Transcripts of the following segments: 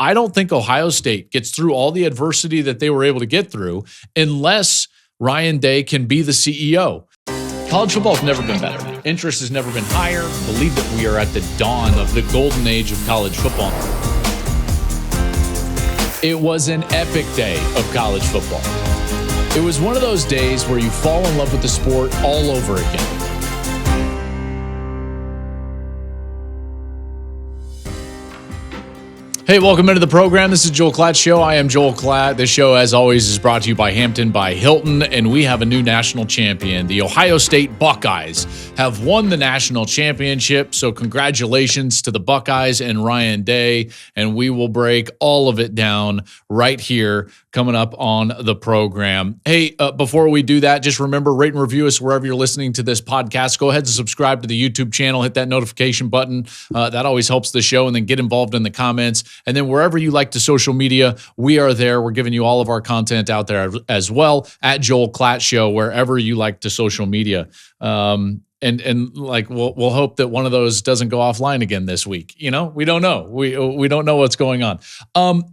I don't think Ohio State gets through all the adversity that they were able to get through unless Ryan Day can be the CEO. College football has never been better. Interest has never been higher. I believe that we are at the dawn of the golden age of college football. It was an epic day of college football. It was one of those days where you fall in love with the sport all over again. Hey, welcome into the program. This is Joel Klatt's show. I am Joel Klatt. This show, as always, is brought to you by Hampton by Hilton, and we have a new national champion. The Ohio State Buckeyes have won the national championship, so congratulations to the Buckeyes and Ryan Day, and we will break all of it down right here coming up on the program. Hey, before we do that, just remember, rate and review us wherever you're listening to this podcast. Go ahead and subscribe to the YouTube channel. Hit that notification button. That always helps the show, and then get involved in the comments. And then wherever you like to social media, we are there. We're giving you all of our content out there as well at Joel Klatt Show, wherever you like to social media. And like we'll hope that one of those doesn't go offline again this week. You know, we don't know. We don't know what's going on.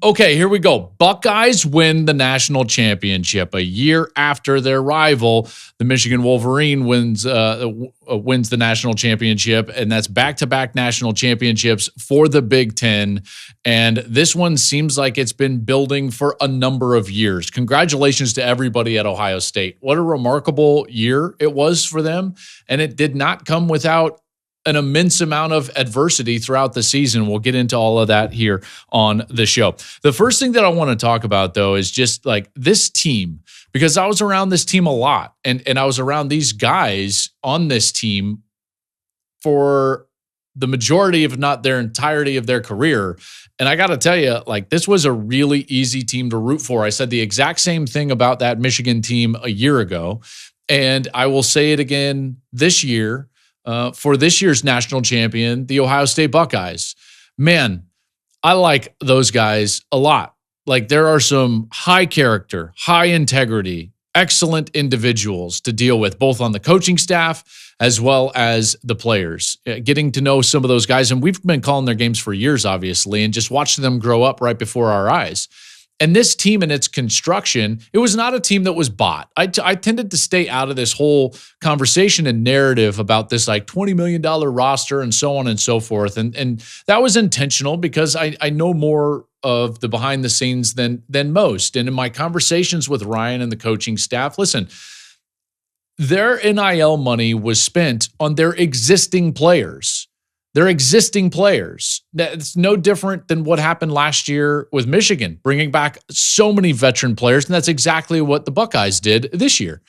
Okay, here we go. Buckeyes win the national championship a year after their rival, the Michigan Wolverine, wins the national championship, and that's back-to-back national championships for the Big Ten. And this one seems like it's been building for a number of years. Congratulations to everybody at Ohio State. What a remarkable year it was for them. And it did not come without an immense amount of adversity throughout the season. We'll get into all of that here on the show. The first thing that I want to talk about, though, is just like this team, because I was around this team a lot, and I was around these guys on this team for the majority, if not their entirety of their career. And I got to tell you, like, this was a really easy team to root for. I said the exact same thing about that Michigan team a year ago. And I will say it again this year for this year's national champion, the Ohio State Buckeyes. Man, I like those guys a lot. Like, there are some high character, high integrity, excellent individuals to deal with, both on the coaching staff as well as the players. Getting to know some of those guys, and we've been calling their games for years, obviously, and just watching them grow up right before our eyes. And this team and its construction, it was not a team that was bought. I tended to stay out of this whole conversation and narrative about this like $20 million roster and so on and so forth. And that was intentional because I know more of the behind the scenes than most. And in my conversations with Ryan and the coaching staff, listen, their NIL money was spent on their existing players. They're existing players. It's no different than what happened last year with Michigan, bringing back so many veteran players, and that's exactly what the Buckeyes did this year.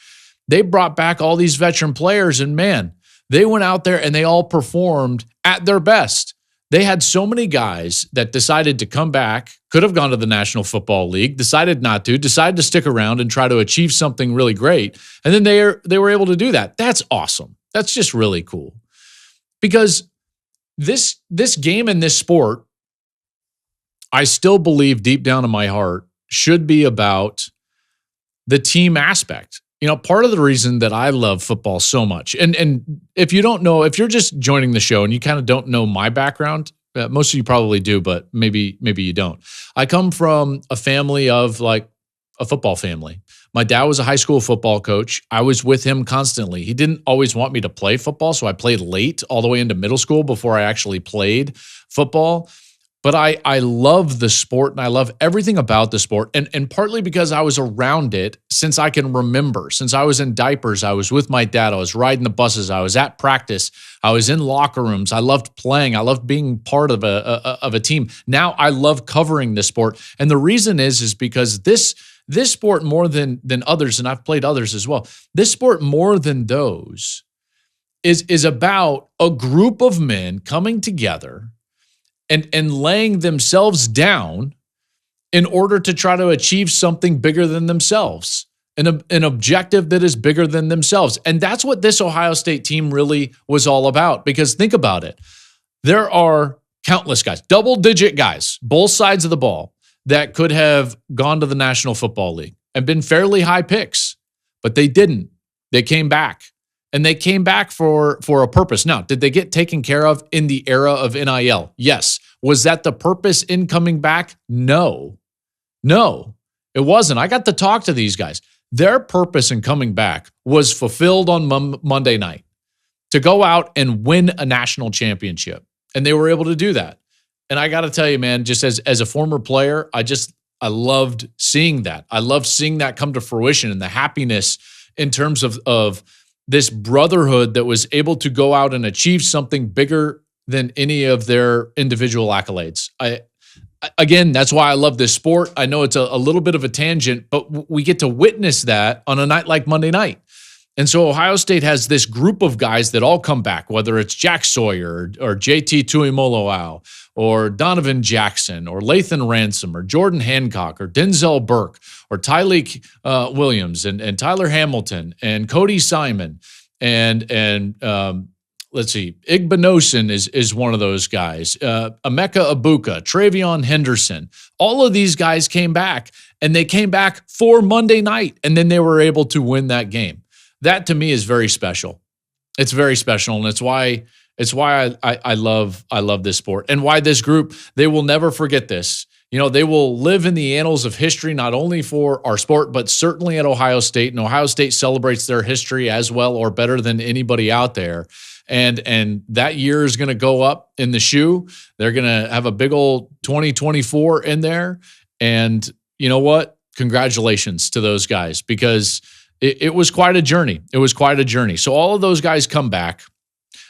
They brought back all these veteran players, and man, they went out there and they all performed at their best. They had so many guys that decided to come back, could have gone to the National Football League, decided not to, decided to stick around and try to achieve something really great, and then they were able to do that. That's awesome. That's just really cool. Because this game and this sport, I still believe deep down in my heart, should be about the team aspect. You know, part of the reason that I love football so much, and if you don't know, if you're just joining the show and you kind of don't know my background, most of you probably do, but maybe you don't. I come from a family of like a football family. My dad was a high school football coach. I was with him constantly. He didn't always want me to play football, so I played late all the way into middle school before I actually played football. But I love the sport, and I love everything about the sport, and partly because I was around it since I can remember. Since I was in diapers, I was with my dad. I was riding the buses. I was at practice. I was in locker rooms. I loved playing. I loved being part of a team. Now I love covering the sport, and the reason is because this sport, more than others, and I've played others as well, this sport more than those is about a group of men coming together and laying themselves down in order to try to achieve something bigger than themselves, an objective that is bigger than themselves. And that's what this Ohio State team really was all about, because think about it. There are countless guys, double-digit guys, both sides of the ball, that could have gone to the National Football League and been fairly high picks, but they didn't. They came back, and they came back for a purpose. Now, did they get taken care of in the era of NIL? Yes. Was that the purpose in coming back? No, it wasn't. I got to talk to these guys. Their purpose in coming back was fulfilled on Monday night, to go out and win a national championship. And they were able to do that. And I got to tell you, man, just as a former player, I loved seeing that. I loved seeing that come to fruition, and the happiness in terms of this brotherhood that was able to go out and achieve something bigger than any of their individual accolades. Again, that's why I love this sport. I know it's a little bit of a tangent, but we get to witness that on a night like Monday night. And so Ohio State has this group of guys that all come back, whether it's Jack Sawyer or JT Tuimoloau or Donovan Jackson or Lathan Ransom or Jordan Hancock or Denzel Burke or Tyleek Williams and Tyler Hamilton and Cody Simon and let's see, Igbinosun is one of those guys. Emeka Ibuka, Travion Henderson. All of these guys came back, and they came back for Monday night, and then they were able to win that game. That to me is very special. It's very special, and it's why I love this sport, and why this group, they will never forget this. You know, they will live in the annals of history, not only for our sport, but certainly at Ohio State. And Ohio State celebrates their history as well, or better than anybody out there. And that year is going to go up in the shoe. They're going to have a big old 2024 in there. And you know what? Congratulations to those guys, because it was quite a journey. It was quite a journey. So all of those guys come back.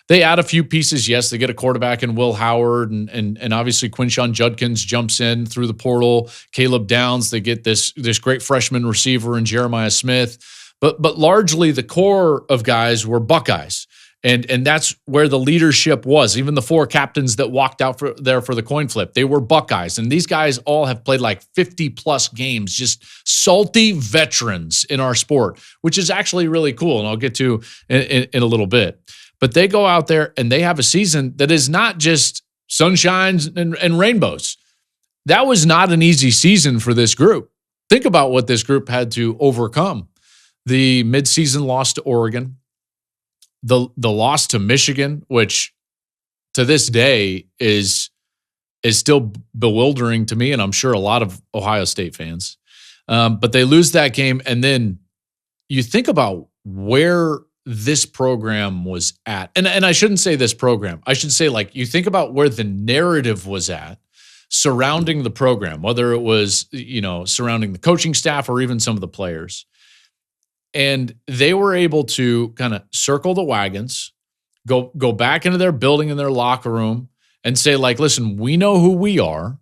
They add a few pieces. Yes, they get a quarterback in Will Howard, and obviously Quinshon Judkins jumps in through the portal. Caleb Downs, they get this great freshman receiver in Jeremiah Smith. But largely the core of guys were Buckeyes. And that's where the leadership was. Even the four captains that walked out there for the coin flip, they were Buckeyes. And these guys all have played like 50-plus games, just salty veterans in our sport, which is actually really cool, and I'll get to in a little bit. But they go out there and they have a season that is not just sunshines and rainbows. That was not an easy season for this group. Think about what this group had to overcome. The midseason loss to Oregon, the loss to Michigan, which to this day is still bewildering to me, and I'm sure a lot of Ohio State fans. But they lose that game, and then you think about where this program was at. And I shouldn't say this program. I should say, like, you think about where the narrative was at surrounding the program, whether it was, surrounding the coaching staff or even some of the players. And they were able to kind of circle the wagons, go back into their building, in their locker room, and say, like, listen, we know who we are.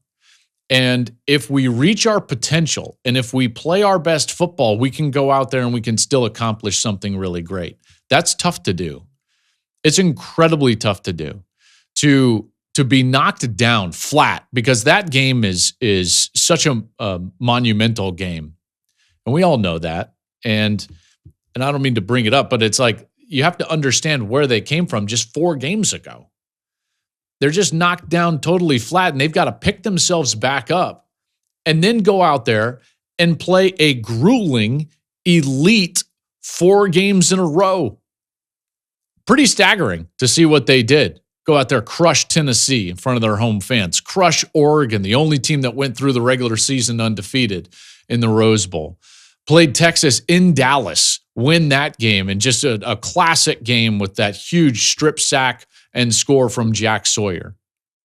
And if we reach our potential and if we play our best football, we can go out there and we can still accomplish something really great. That's tough to do. It's incredibly tough to do. To be knocked down flat, because that game is such a monumental game. And we all know that. And I don't mean to bring it up, but it's like you have to understand where they came from just 4 games ago. They're just knocked down totally flat, and they've got to pick themselves back up and then go out there and play a grueling, elite 4 games in a row. Pretty staggering to see what they did. Go out there, crush Tennessee in front of their home fans, crush Oregon, the only team that went through the regular season undefeated in the Rose Bowl. Played Texas in Dallas, win that game, and just a classic game with that huge strip sack and score from Jack Sawyer.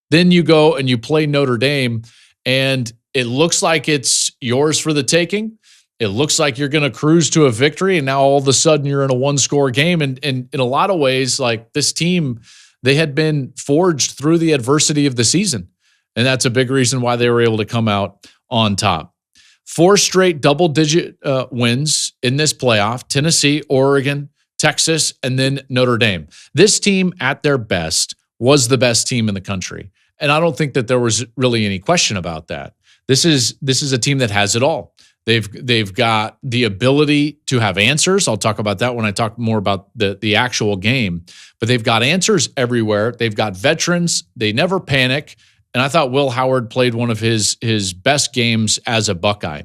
Then you go and you play Notre Dame, and it looks like it's yours for the taking. It looks like you're going to cruise to a victory, and now all of a sudden you're in a 1-score game. And in a lot of ways, like, this team, they had been forged through the adversity of the season, and that's a big reason why they were able to come out on top. 4 straight double-digit wins in this playoff: Tennessee, Oregon, Texas, and then Notre Dame. This team, at their best, was the best team in the country, and I don't think that there was really any question about that. This is a team that has it all. They've got the ability to have answers. I'll talk about that when I talk more about the actual game. But they've got answers everywhere. They've got veterans. They never panic. And I thought Will Howard played one of his best games as a Buckeye.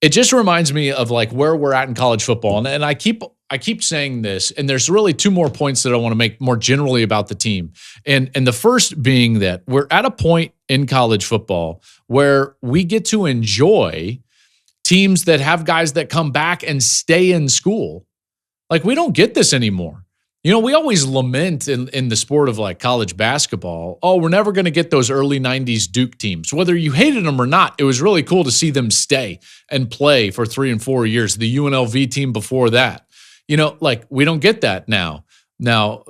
It just reminds me of, like, where we're at in college football. And I keep I keep saying this, and there's really two more points that I want to make more generally about the team. And the first being that we're at a point in college football where we get to enjoy teams that have guys that come back and stay in school. Like, we don't get this anymore. We always lament in the sport of like college basketball, oh, we're never going to get those early 90s Duke teams. Whether you hated them or not, it was really cool to see them stay and play for 3 and 4 years. The UNLV team before that. Like, we don't get that now. Now,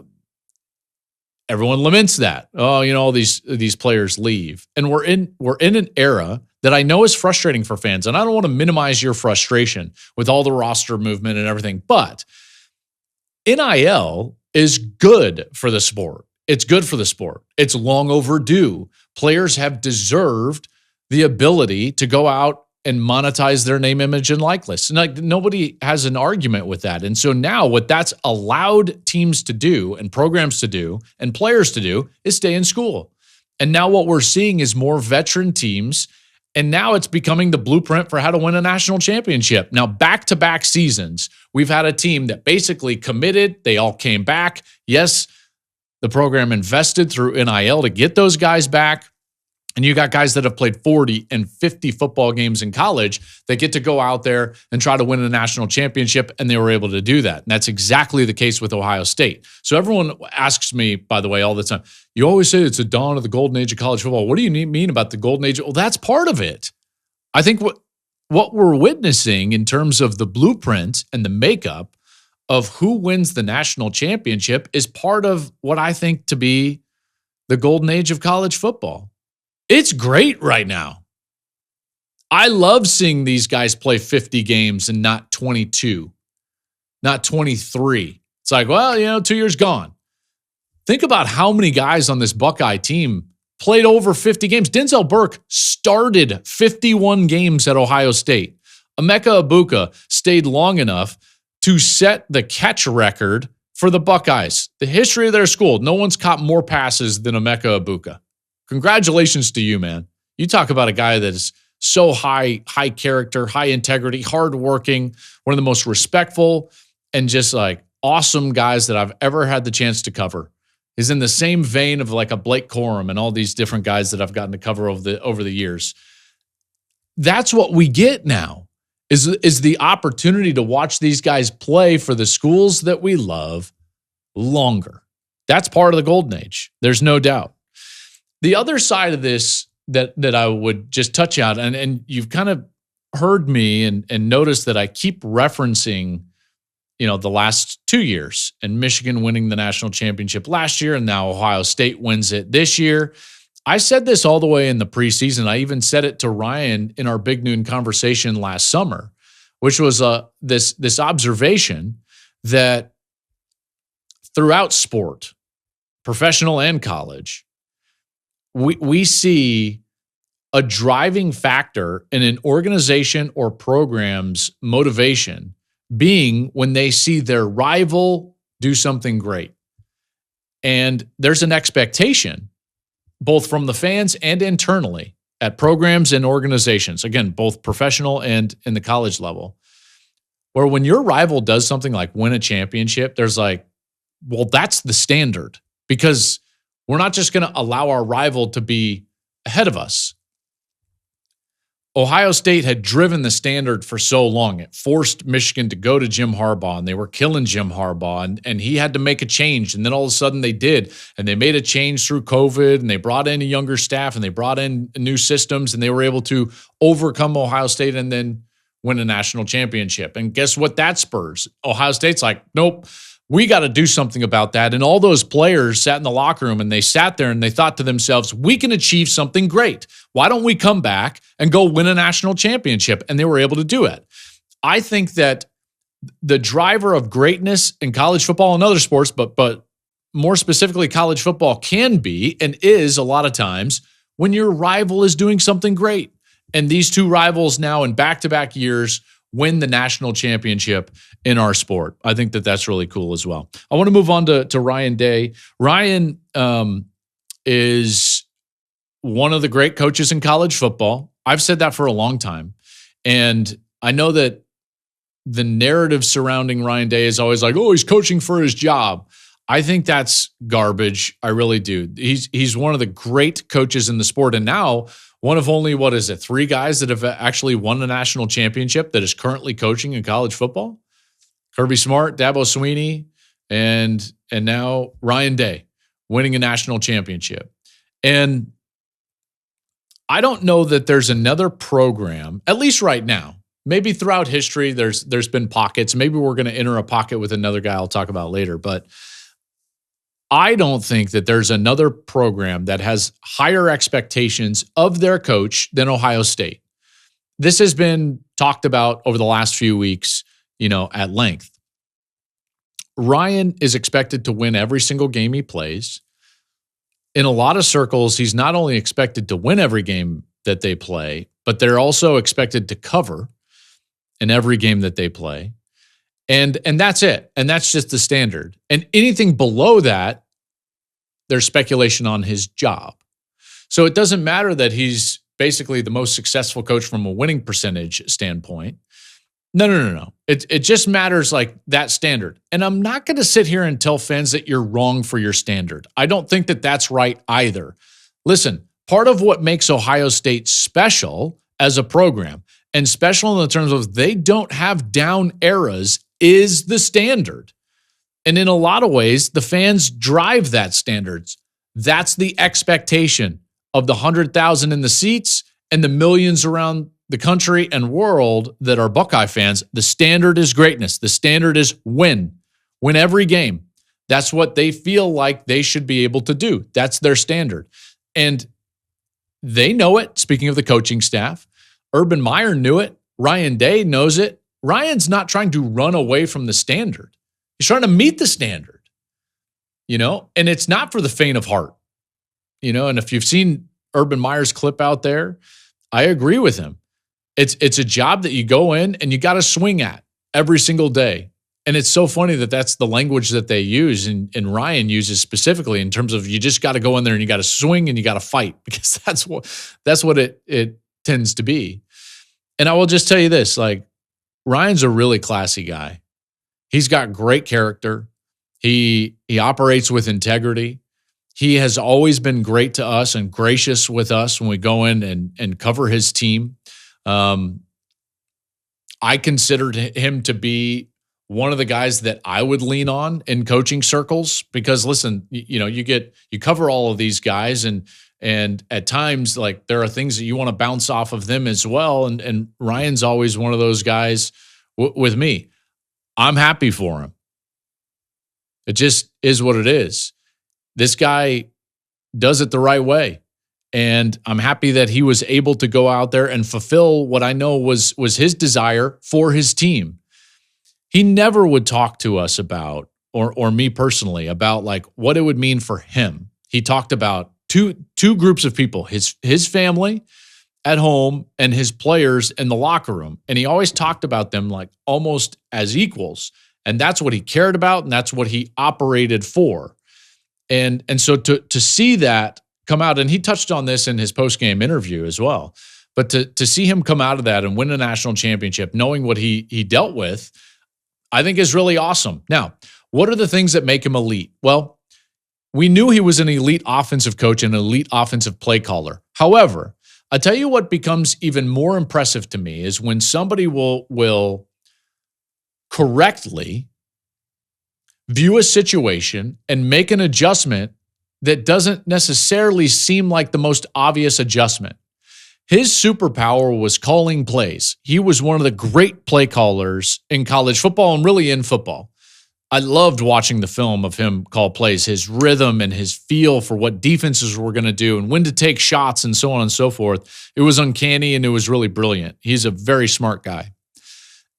everyone laments that. Oh, all these players leave. And we're in an era that I know is frustrating for fans. And I don't want to minimize your frustration with all the roster movement and everything, but NIL is good for the sport. It's good for the sport. It's long overdue. Players have deserved the ability to go out and monetize their name, image, and likeness. And like, nobody has an argument with that. And so now what that's allowed teams to do and programs to do and players to do is stay in school. And now what we're seeing is more veteran teams. And now it's becoming the blueprint for how to win a national championship. Now, back-to-back seasons, we've had a team that basically committed. They all came back. Yes, the program invested through NIL to get those guys back. And you got guys that have played 40 and 50 football games in college that get to go out there and try to win a national championship, and they were able to do that. And that's exactly the case with Ohio State. So everyone asks me, by the way, all the time, you always say it's a dawn of the golden age of college football. What do you mean about the golden age? Well, that's part of it. I think what we're witnessing in terms of the blueprint and the makeup of who wins the national championship is part of what I think to be the golden age of college football. It's great right now. I love seeing these guys play 50 games and not 22, not 23. It's like, well, 2 years gone. Think about how many guys on this Buckeye team played over 50 games. Denzel Burke started 51 games at Ohio State. Emeka Egbuka stayed long enough to set the catch record for the Buckeyes. The history of their school, no one's caught more passes than Emeka Egbuka. Congratulations to you, man. You talk about a guy that is so high character, high integrity, hardworking, one of the most respectful and just like awesome guys that I've ever had the chance to cover. Is in the same vein of like a Blake Corum and all these different guys that I've gotten to cover over the years. That's what we get now is the opportunity to watch these guys play for the schools that we love longer. That's part of the golden age. There's no doubt. The other side of this that I would just touch on, and you've kind of heard me and noticed that I keep referencing, the last 2 years and Michigan winning the national championship last year, and now Ohio State wins it this year. I said this all the way in the preseason. I even said it to Ryan in our Big Noon conversation last summer, which was this observation that throughout sport, professional and college, we see a driving factor in an organization or program's motivation being when they see their rival do something great. And there's an expectation, both from the fans and internally at programs and organizations, again, both professional and in the college level, where when your rival does something like win a championship, there's like, well, that's the standard, because we're not just going to allow our rival to be ahead of us. Ohio State had driven the standard for so long. It forced Michigan to go to Jim Harbaugh, and they were killing Jim Harbaugh, and he had to make a change. And then all of a sudden they did, and they made a change through COVID, and they brought in a younger staff, and they brought in new systems, and they were able to overcome Ohio State and then win a national championship. And guess what that spurs? Ohio State's like, nope, we got to do something about that. And all those players sat in the locker room and they sat there and they thought to themselves, we can achieve something great. Why don't we come back and go win a national championship? And they were able to do it. I think that the driver of greatness in college football and other sports, but more specifically college football, can be and is a lot of times when your rival is doing something great. And these two rivals now in back-to-back years win the national championship in our sport. I think that that's really cool as well. I want to move on to Ryan Day. Ryan is one of the great coaches in college football. I've said that for a long time. And I know that the narrative surrounding Ryan Day is always like, oh, he's coaching for his job. I think that's garbage. I really do. He's one of the great coaches in the sport. And now one of only, 3 guys that have actually won a national championship that is currently coaching in college football. Kirby Smart, Dabo Swinney, and now Ryan Day winning a national championship. And I don't know that there's another program, at least right now. Maybe throughout history, there's been pockets. Maybe we're going to enter a pocket with another guy I'll talk about later. But I don't think that there's another program that has higher expectations of their coach than Ohio State. This has been talked about over the last few weeks, at length. Ryan is expected to win every single game he plays. In a lot of circles, he's not only expected to win every game that they play, but they're also expected to cover in every game that they play. And that's it. And that's just the standard. And anything below that, there's speculation on his job. So it doesn't matter that he's basically the most successful coach from a winning percentage standpoint. No. It just matters like that standard. And I'm not going to sit here and tell fans that you're wrong for your standard. I don't think that that's right either. Listen, part of what makes Ohio State special as a program, and special in the terms of they don't have down eras, is the standard. And in a lot of ways, the fans drive that standards. That's the expectation of the 100,000 in the seats and the millions around the country and world that are Buckeye fans. The standard is greatness. The standard is win every game. That's what they feel like they should be able to do. That's their standard. And they know it. Speaking of the coaching staff, Urban Meyer knew it. Ryan Day knows it. Ryan's not trying to run away from the standard. He's trying to meet the standard, and it's not for the faint of heart, and if you've seen Urban Meyer's clip out there, I agree with him. It's a job that you go in and you got to swing at every single day. And it's so funny that that's the language that they use and Ryan uses specifically in terms of you just got to go in there and you got to swing and you got to fight, because that's what it tends to be. And I will just tell you this, like, Ryan's a really classy guy. He's got great character. He operates with integrity. He has always been great to us and gracious with us when we go in and cover his team. I considered him to be one of the guys that I would lean on in coaching circles, because listen, you cover all of these guys and at times, like, there are things that you want to bounce off of them as well. And Ryan's always one of those guys with me. I'm happy for him. It just is what it is. This guy does it the right way. And I'm happy that he was able to go out there and fulfill what I know was his desire for his team. He never would talk to us about, or me personally, about like what it would mean for him. He talked about two groups of people, his family at home and his players in the locker room. And he always talked about them like almost as equals. And that's what he cared about, and that's what he operated for. And so to see that come out, and he touched on this in his post-game interview as well, but to see him come out of that and win a national championship, knowing what he dealt with, I think is really awesome. Now, what are the things that make him elite? Well, we knew he was an elite offensive coach and an elite offensive play caller. However, I tell you what becomes even more impressive to me is when somebody will correctly view a situation and make an adjustment that doesn't necessarily seem like the most obvious adjustment. His superpower was calling plays. He was one of the great play callers in college football and really in football. I loved watching the film of him call plays, his rhythm and his feel for what defenses were going to do and when to take shots and so on and so forth. It was uncanny and it was really brilliant. He's a very smart guy.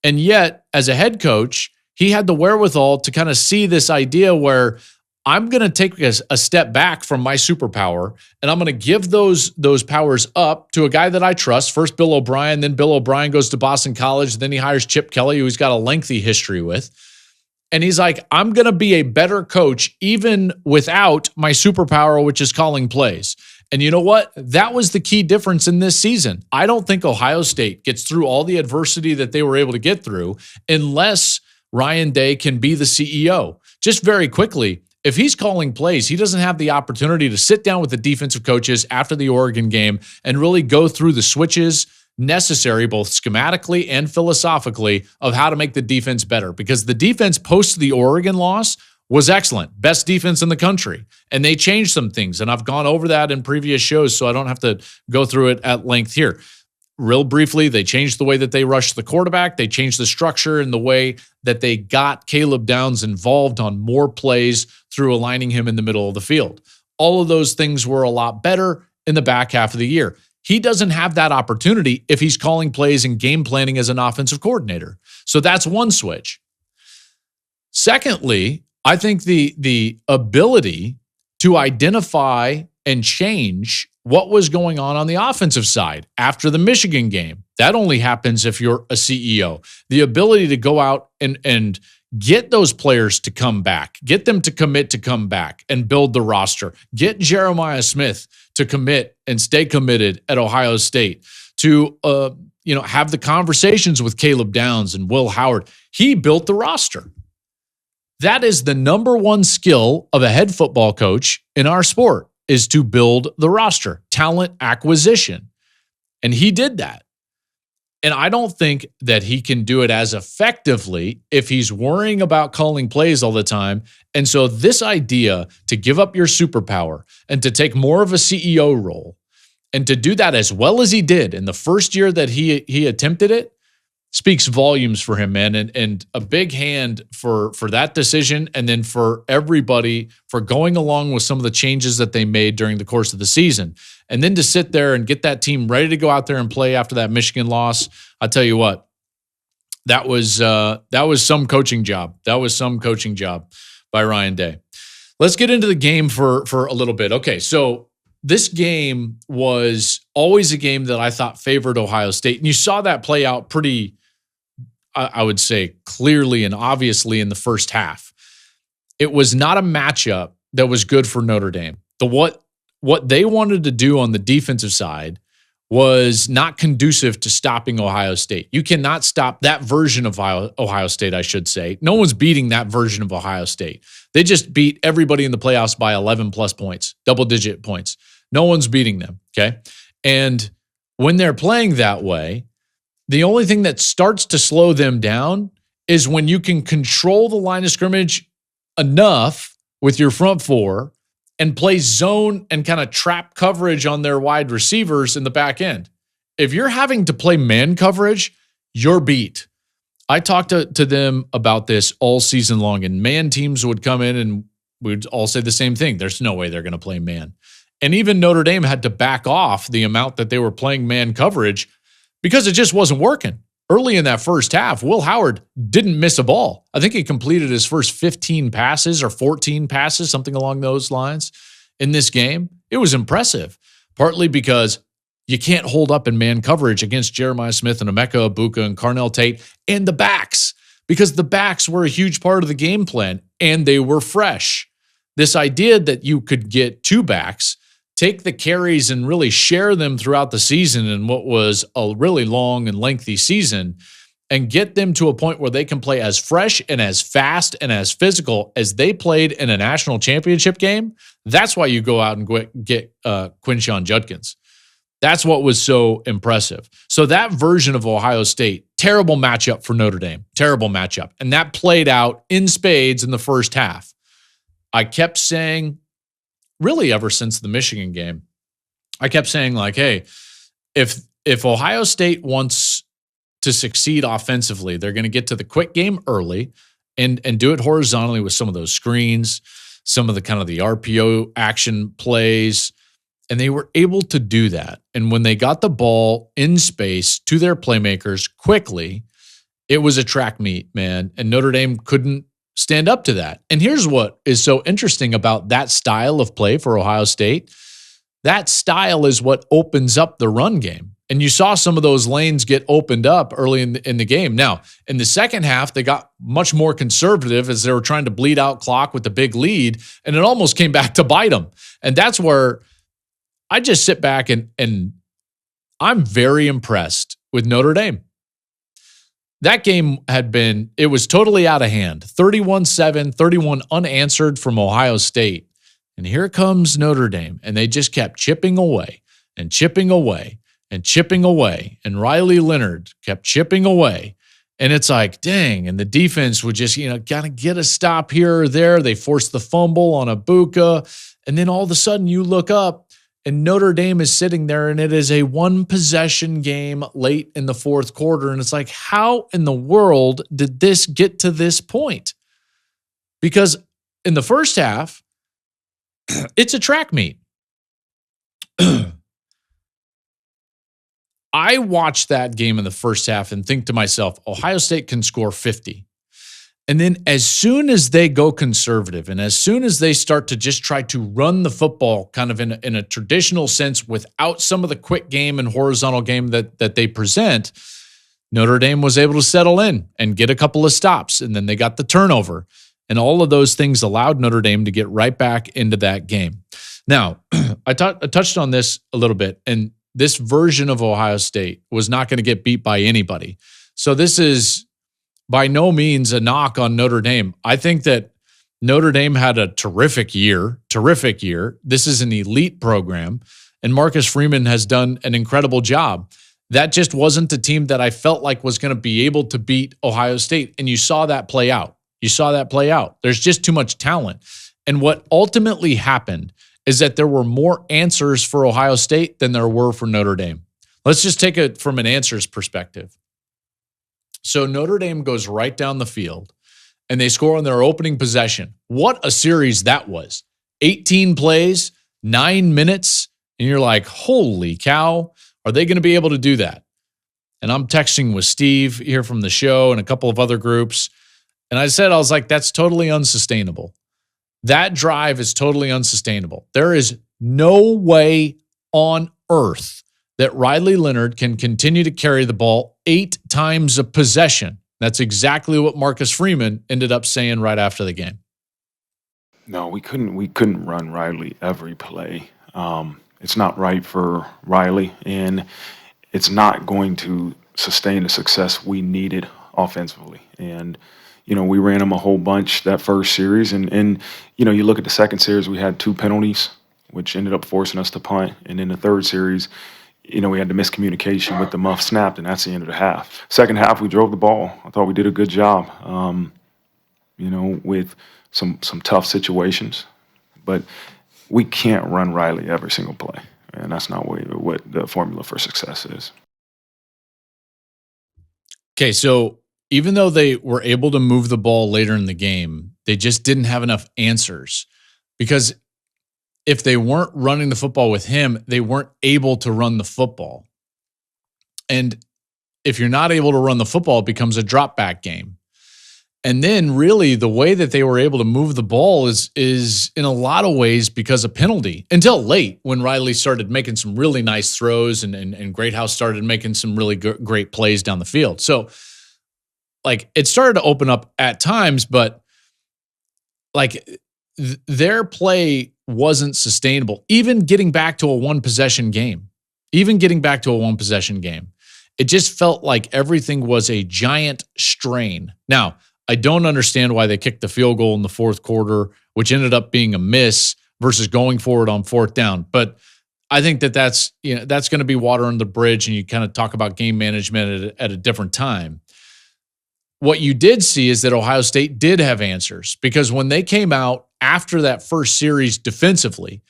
And yet, as a head coach, he had the wherewithal to kind of see this idea where I'm going to take a step back from my superpower, and I'm going to give those powers up to a guy that I trust. First Bill O'Brien, then Bill O'Brien goes to Boston College, then he hires Chip Kelly, who he's got a lengthy history with. And he's like, I'm going to be a better coach even without my superpower, which is calling plays. And you know what? That was the key difference in this season. I don't think Ohio State gets through all the adversity that they were able to get through unless Ryan Day can be the CEO. Just very quickly, if he's calling plays, he doesn't have the opportunity to sit down with the defensive coaches after the Oregon game and really go through the switches necessary, both schematically and philosophically, of how to make the defense better. Because the defense post the Oregon loss was excellent. Best defense in the country. And they changed some things. And I've gone over that in previous shows, so I don't have to go through it at length here. Real briefly, they changed the way that they rushed the quarterback. They changed the structure and the way that they got Caleb Downs involved on more plays through aligning him in the middle of the field. All of those things were a lot better in the back half of the year. He doesn't have that opportunity if he's calling plays and game planning as an offensive coordinator. So that's one switch. Secondly, I think the ability to identify and change what was going on the offensive side after the Michigan game. That only happens if you're a CEO. The ability to go out and get those players to come back, get them to commit to come back and build the roster, get Jeremiah Smith to commit and stay committed at Ohio State, to have the conversations with Caleb Downs and Will Howard. He built the roster. That is the number one skill of a head football coach in our sport, is to build the roster, talent acquisition. And he did that. And I don't think that he can do it as effectively if he's worrying about calling plays all the time. And so this idea to give up your superpower and to take more of a CEO role and to do that as well as he did in the first year that he attempted it speaks volumes for him, man. And a big hand for that decision, and then for everybody for going along with some of the changes that they made during the course of the season. And then to sit there and get that team ready to go out there and play after that Michigan loss, I'll tell you what, that was some coaching job. That was some coaching job by Ryan Day. Let's get into the game for a little bit. Okay, so this game was always a game that I thought favored Ohio State. And you saw that play out pretty, I would say, clearly and obviously in the first half. It was not a matchup that was good for Notre Dame. What they wanted to do on the defensive side was not conducive to stopping Ohio State. You cannot stop that version of Ohio State, I should say. No one's beating that version of Ohio State. They just beat everybody in the playoffs by 11 plus points, double-digit points. No one's beating them, okay? And when they're playing that way, the only thing that starts to slow them down is when you can control the line of scrimmage enough with your front four and play zone and kind of trap coverage on their wide receivers in the back end. If you're having to play man coverage, you're beat. I talked to them about this all season long, and man teams would come in and we'd all say the same thing. There's no way they're going to play man. And even Notre Dame had to back off the amount that they were playing man coverage because it just wasn't working. Early in that first half, Will Howard didn't miss a ball. I think he completed his first 15 passes or 14 passes, something along those lines in this game. It was impressive, partly because you can't hold up in man coverage against Jeremiah Smith and Emeka Egbuka and Carnell Tate and the backs, because the backs were a huge part of the game plan and they were fresh. This idea that you could get two backs, take the carries and really share them throughout the season in what was a really long and lengthy season, and get them to a point where they can play as fresh and as fast and as physical as they played in a national championship game. That's why you go out and get Quinshon Judkins. That's what was so impressive. So that version of Ohio State, terrible matchup for Notre Dame, terrible matchup. And that played out in spades in the first half. I kept saying, really ever since the Michigan game, I kept saying like, hey, if Ohio State wants to succeed offensively, they're going to get to the quick game early and do it horizontally with some of those screens, some of the kind of the RPO action plays. And they were able to do that. And when they got the ball in space to their playmakers quickly, it was a track meet, man. And Notre Dame couldn't stand up to that. And here's what is so interesting about that style of play for Ohio State. That style is what opens up the run game. And you saw some of those lanes get opened up early in the game. Now, in the second half, they got much more conservative as they were trying to bleed out clock with the big lead, and it almost came back to bite them. And that's where I just sit back and I'm very impressed with Notre Dame. That game it was totally out of hand. 31-7, 31 unanswered from Ohio State. And here comes Notre Dame. And they just kept chipping away and chipping away and chipping away. And Riley Leonard kept chipping away. And it's like, dang. And the defense would just, kind of get a stop here or there. They forced the fumble on Ibuka. And then all of a sudden you look up and Notre Dame is sitting there and it is a one-possession game late in the fourth quarter. And it's like, how in the world did this get to this point? Because in the first half, it's a track meet. I watched that game in the first half and think to myself, Ohio State can score 50. And then as soon as they go conservative and as soon as they start to just try to run the football kind of in a traditional sense without some of the quick game and horizontal game that they present, Notre Dame was able to settle in and get a couple of stops. And then they got the turnover. And all of those things allowed Notre Dame to get right back into that game. Now, I touched on this a little bit, and this version of Ohio State was not going to get beat by anybody. So this is by no means a knock on Notre Dame. I think that Notre Dame had a terrific year. This is an elite program, and Marcus Freeman has done an incredible job. That just wasn't the team that I felt like was going to be able to beat Ohio State, and you saw that play out. There's just too much talent. And what ultimately happened is that there were more answers for Ohio State than there were for Notre Dame. Let's just take it from an answers perspective. So Notre Dame goes right down the field, and they score on their opening possession. What a series that was. 18 plays, 9 minutes, and you're like, holy cow, are they going to be able to do that? And I'm texting with Steve here from the show and a couple of other groups, and I was like, that's totally unsustainable. That drive is totally unsustainable. There is no way on earth that Riley Leonard can continue to carry the ball 8 times a possession. That's exactly what Marcus Freeman ended up saying right after the game. No, we couldn't run Riley every play. It's not right for Riley, and it's not going to sustain the success we needed offensively. And we ran him a whole bunch that first series, and you look at the second series, we had 2 penalties, which ended up forcing us to punt. And in the third series, we had the miscommunication with the muff snapped, and that's the end of the half. Second half, we drove the ball. I thought we did a good job, with some tough situations. But we can't run Riley every single play, and that's not what the formula for success is. Okay, so even though they were able to move the ball later in the game, they just didn't have enough answers, because if they weren't running the football with him, they weren't able to run the football. And if you're not able to run the football, it becomes a drop back game. And then really the way that they were able to move the ball is in a lot of ways because of penalty, until late when Riley started making some really nice throws and Greathouse started making some really great plays down the field. So it started to open up at times, but their play wasn't sustainable. Even getting back to a one-possession game. It just felt like everything was a giant strain. Now, I don't understand why they kicked the field goal in the fourth quarter, which ended up being a miss versus going forward on fourth down. But I think that's going to be water under the bridge, and you kind of talk about game management at a different time. What you did see is that Ohio State did have answers, because when they came out after that first series defensively,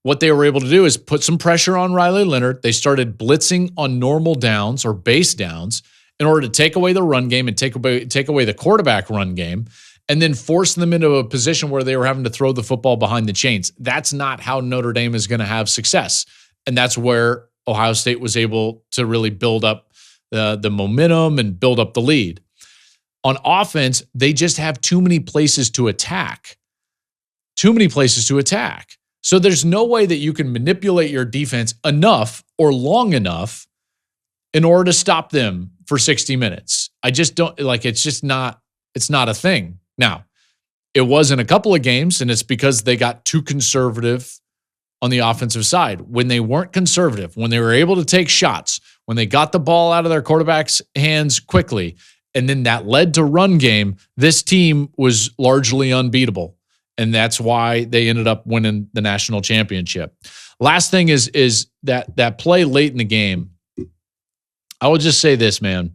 what they were able to do is put some pressure on Riley Leonard. They started blitzing on normal downs or base downs in order to take away the run game and take away the quarterback run game, and then force them into a position where they were having to throw the football behind the chains. That's not how Notre Dame is going to have success. And that's where Ohio State was able to really build up the momentum and build up the lead. On offense, they just have too many places to attack. So there's no way that you can manipulate your defense enough or long enough in order to stop them for 60 minutes. I just don't it's not a thing. Now, it was in a couple of games, and it's because they got too conservative on the offensive side when they weren't conservative, when they were able to take shots, when they got the ball out of their quarterback's hands quickly, and then that led to run game, this team was largely unbeatable. And that's why they ended up winning the national championship. Last thing is that play late in the game. I will just say this, man.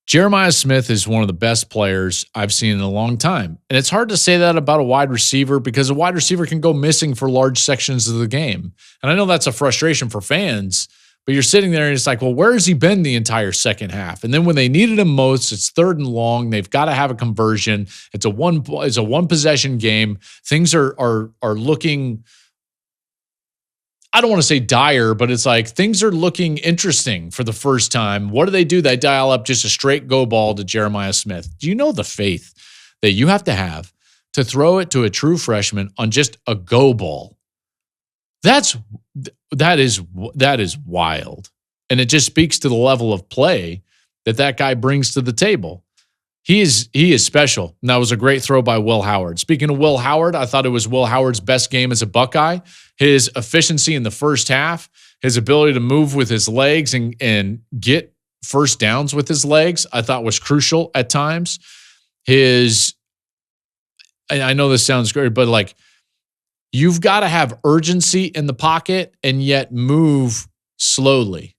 Jeremiah Smith is one of the best players I've seen in a long time. And it's hard to say that about a wide receiver because a wide receiver can go missing for large sections of the game. And I know that's a frustration for fans, but you're sitting there and it's like, well, where has he been the entire second half? And then when they needed him most, it's 3rd and long. They've got to have a conversion. It's a one possession game. Things are looking, I don't want to say dire, but it's like things are looking interesting for the first time. What do? They dial up just a straight go ball to Jeremiah Smith. Do you know the faith that you have to throw it to a true freshman on just a go ball? That is wild. And it just speaks to the level of play that guy brings to the table. He is special. And that was a great throw by Will Howard. Speaking of Will Howard, I thought it was Will Howard's best game as a Buckeye. His efficiency in the first half, his ability to move with his legs and get first downs with his legs, I thought was crucial at times. And I know this sounds great, but like you've got to have urgency in the pocket and yet move slowly.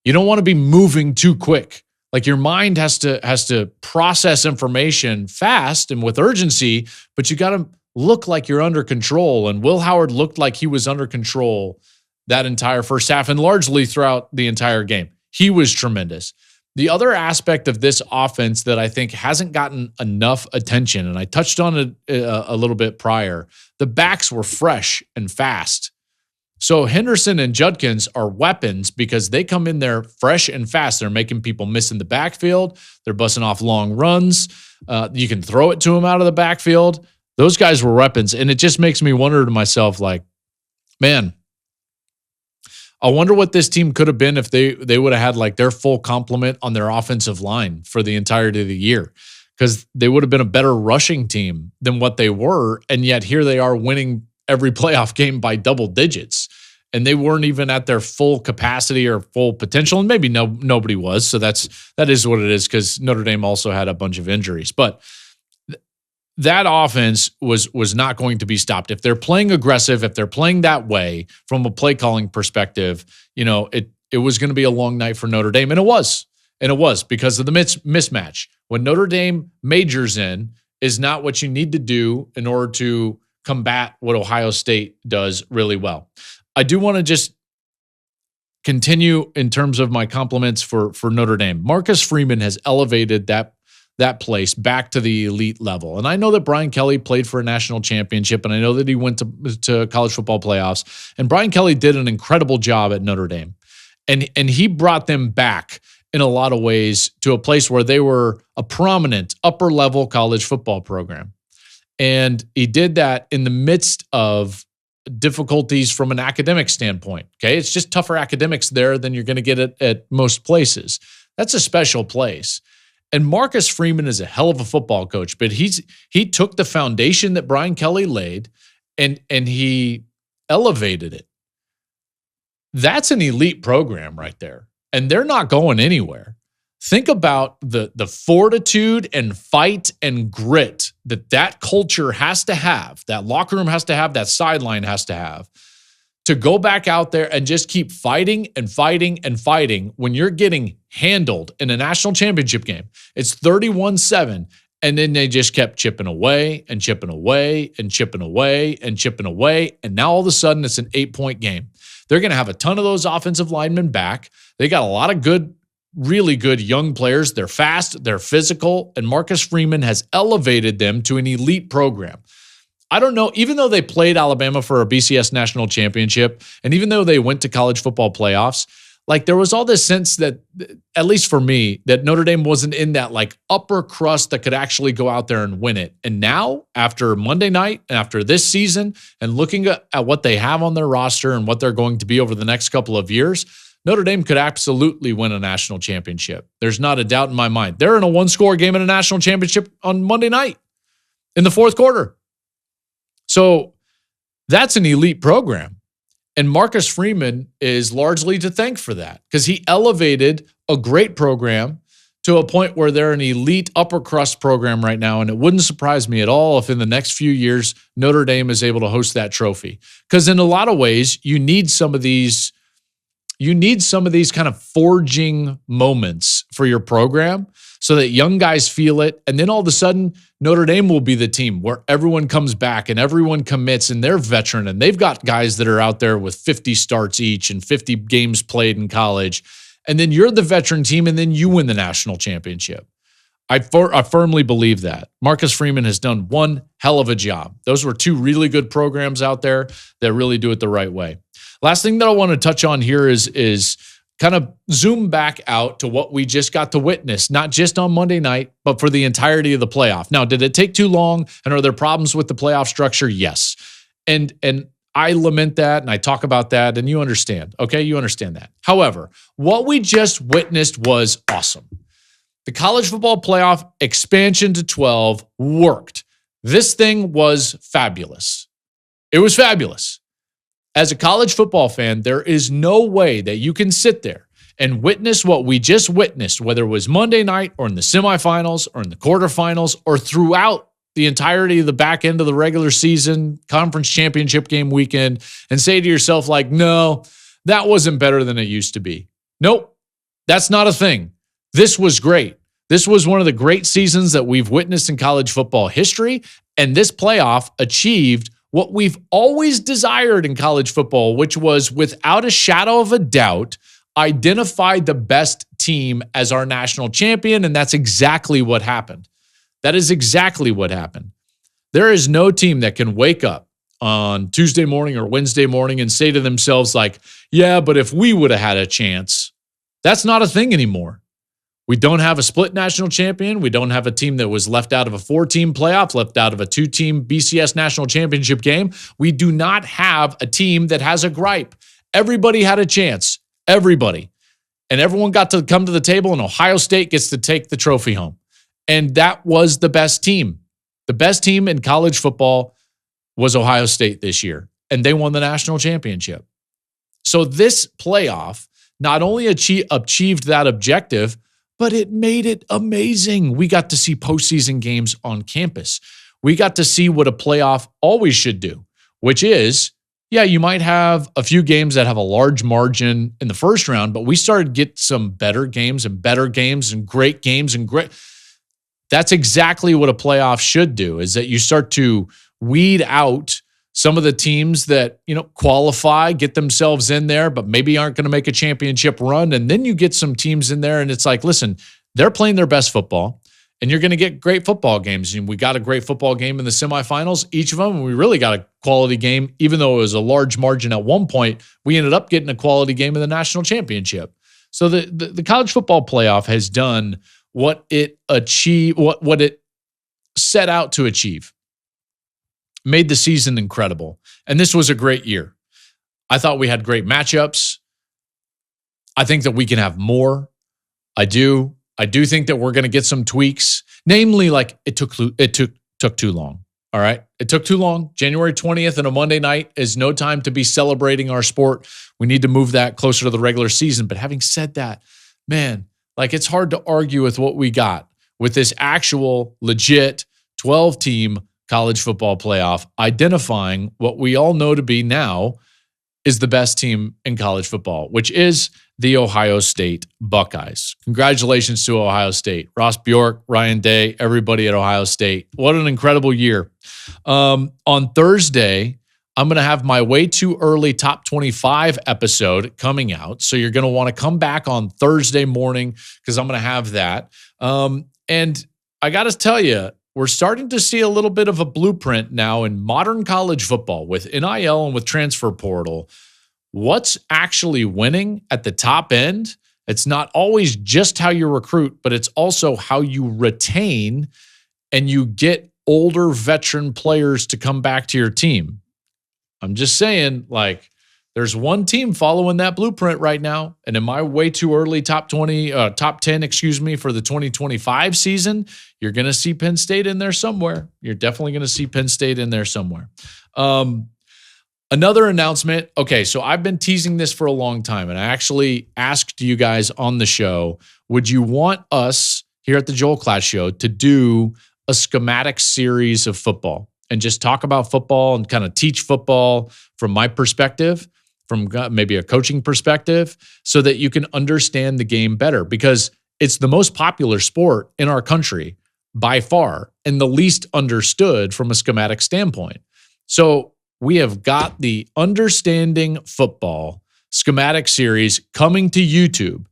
You don't want to be moving too quick. Like your mind has to process information fast and with urgency, but you got to look like you're under control. And Will Howard looked like he was under control that entire first half and largely throughout the entire game. He was tremendous. The other aspect of this offense that I think hasn't gotten enough attention, and I touched on it a little bit prior, the backs were fresh and fast. So Henderson and Judkins are weapons because they come in there fresh and fast. They're making people miss in the backfield. They're busting off long runs. You can throw it to them out of the backfield. Those guys were weapons. And it just makes me wonder to myself, like, man, I wonder what this team could have been if they would have had like their full complement on their offensive line for the entirety of the year, because they would have been a better rushing team than what they were. And yet here they are winning every playoff game by double digits, and they weren't even at their full capacity or full potential. And maybe nobody was. So that is what it is, because Notre Dame also had a bunch of injuries. But that offense was not going to be stopped. If they're playing aggressive, if they're playing that way from a play calling perspective, it was going to be a long night for Notre Dame. And it was. And it was because of the mismatch. When Notre Dame majors in is not what you need to do in order to combat what Ohio State does really well. I do want to just continue in terms of my compliments for Notre Dame. Marcus Freeman has elevated that place back to the elite level. And I know that Brian Kelly played for a national championship, and I know that he went to college football playoffs. And Brian Kelly did an incredible job at Notre Dame. And he brought them back in a lot of ways to a place where they were a prominent upper-level college football program. And he did that in the midst of difficulties from an academic standpoint. Okay, it's just tougher academics there than you're going to get at most places. That's a special place. And Marcus Freeman is a hell of a football coach, but he took the foundation that Brian Kelly laid and he elevated it. That's an elite program right there. And they're not going anywhere. Think about the fortitude and fight and grit that culture has to have, that locker room has to have, that sideline has to have, to go back out there and just keep fighting and fighting and fighting when you're getting handled in a national championship game. It's 31-7, and then they just kept chipping away and chipping away and chipping away and chipping away, and now all of a sudden it's an 8-point game. They're going to have a ton of those offensive linemen back. They got a lot of really good young players. They're fast, they're physical, and Marcus Freeman has elevated them to an elite program. I don't know, even though they played Alabama for a BCS national championship, and even though they went to college football playoffs, like there was all this sense that, at least for me, that Notre Dame wasn't in that like upper crust that could actually go out there and win it. And now, after Monday night, and after this season, and looking at what they have on their roster and what they're going to be over the next couple of years, Notre Dame could absolutely win a national championship. There's not a doubt in my mind. They're in a one-score game in a national championship on Monday night in the fourth quarter. So That's an elite program. And Marcus Freeman is largely to thank for that because he elevated a great program to a point where they're an elite upper crust program right now. And it wouldn't surprise me at all if in the next few years, Notre Dame is able to host that trophy. Because in a lot of ways, you need some of these kind of forging moments for your program so that young guys feel it. And then all of a sudden, Notre Dame will be the team where everyone comes back and everyone commits and they're veteran and they've got guys that are out there with 50 starts each and 50 games played in college. And then you're the veteran team and then you win the national championship. I firmly believe that. Marcus Freeman has done one hell of a job. Those were two really good programs out there that really do it the right way. Last thing that I want to touch on here is kind of zoom back out to what we just got to witness, not just on Monday night, but for the entirety of the playoff. Now, did it take too long? And are there problems with the playoff structure? Yes. And I lament that and I talk about that and you understand. Okay, you understand that. However, what we just witnessed was awesome. The college football playoff expansion to 12 worked. This thing was fabulous. It was fabulous. As a college football fan, there is no way that you can sit there and witness what we just witnessed, whether it was Monday night or in the semifinals or in the quarterfinals or throughout the entirety of the back end of the regular season, conference championship game weekend, and say to yourself like, no, that wasn't better than it used to be. Nope, that's not a thing. This was great. This was one of the great seasons that we've witnessed in college football history, and this playoff achieved what we've always desired in college football, which was, without a shadow of a doubt, identify the best team as our national champion, and that's exactly what happened. That is exactly what happened. There is no team that can wake up on Tuesday morning or Wednesday morning and say to themselves like, yeah, but if we would have had a chance. That's not a thing anymore. We don't have a split national champion. We don't have a team that was left out of a 4-team playoff, left out of a 2-team BCS national championship game. We do not have a team that has a gripe. Everybody had a chance. Everybody. And everyone got to come to the table, and Ohio State gets to take the trophy home. And that was the best team. The best team in college football was Ohio State this year, and they won the national championship. So this playoff not only achieved that objective, but it made it amazing. We got to see postseason games on campus. We got to see what a playoff always should do, which is, yeah, you might have a few games that have a large margin in the first round, but we started to get some better games and great games and great. That's exactly what a playoff should do, is that you start to weed out some of the teams that, qualify, get themselves in there, but maybe aren't going to make a championship run. And then you get some teams in there and it's like, listen, they're playing their best football and you're going to get great football games. And we got a great football game in the semifinals, each of them. And we really got a quality game, even though it was a large margin at one point. We ended up getting a quality game in the national championship. So the college football playoff has done what it achieved, what it set out to achieve. Made the season incredible. And this was a great year. I thought we had great matchups. I think that we can have more. I do think that we're going to get some tweaks. Namely, like it took too long. All right. It took too long. January 20th and a Monday night is no time to be celebrating our sport. We need to move that closer to the regular season. But having said that, man, like it's hard to argue with what we got with this actual legit 12-team college football playoff, identifying what we all know to be now is the best team in college football, which is the Ohio State Buckeyes. Congratulations to Ohio State. Ross Bjork, Ryan Day, everybody at Ohio State. What an incredible year. On Thursday, I'm going to have my way too early top 25 episode coming out. So you're going to want to come back on Thursday morning because I'm going to have that. And I got to tell you, we're starting to see a little bit of a blueprint now in modern college football with NIL and with transfer portal. What's actually winning at the top end? It's not always just how you recruit, but it's also how you retain and you get older veteran players to come back to your team. I'm just saying, like, there's one team following that blueprint right now. And in my way too early top 10, for the 2025 season, you're going to see Penn State in there somewhere. You're definitely going to see Penn State in there somewhere. Another announcement. Okay, so I've been teasing this for a long time, and I actually asked you guys on the show, would you want us here at the Joel Klatt Show to do a schematic series of football and just talk about football and kind of teach football from my perspective, from maybe a coaching perspective, so that you can understand the game better? Because it's the most popular sport in our country by far and the least understood from a schematic standpoint. So we have got the Understanding Football schematic series coming to YouTube.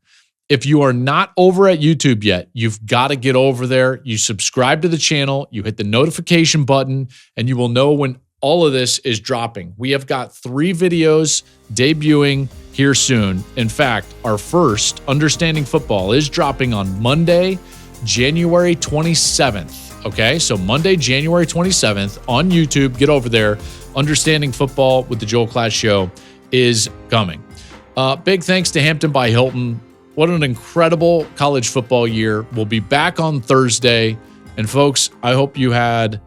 If you are not over at YouTube yet, you've got to get over there. You subscribe to the channel, you hit the notification button, and you will know when all of this is dropping. We have got 3 videos debuting here soon. In fact, our first Understanding Football is dropping on Monday, January 27th. Okay, so Monday, January 27th on YouTube. Get over there. Understanding Football with the Joel Klatt Show is coming. Big thanks to Hampton by Hilton. What an incredible college football year. We'll be back on Thursday. And folks, I hope you had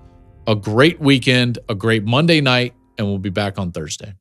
a great weekend, a great Monday night, and we'll be back on Thursday.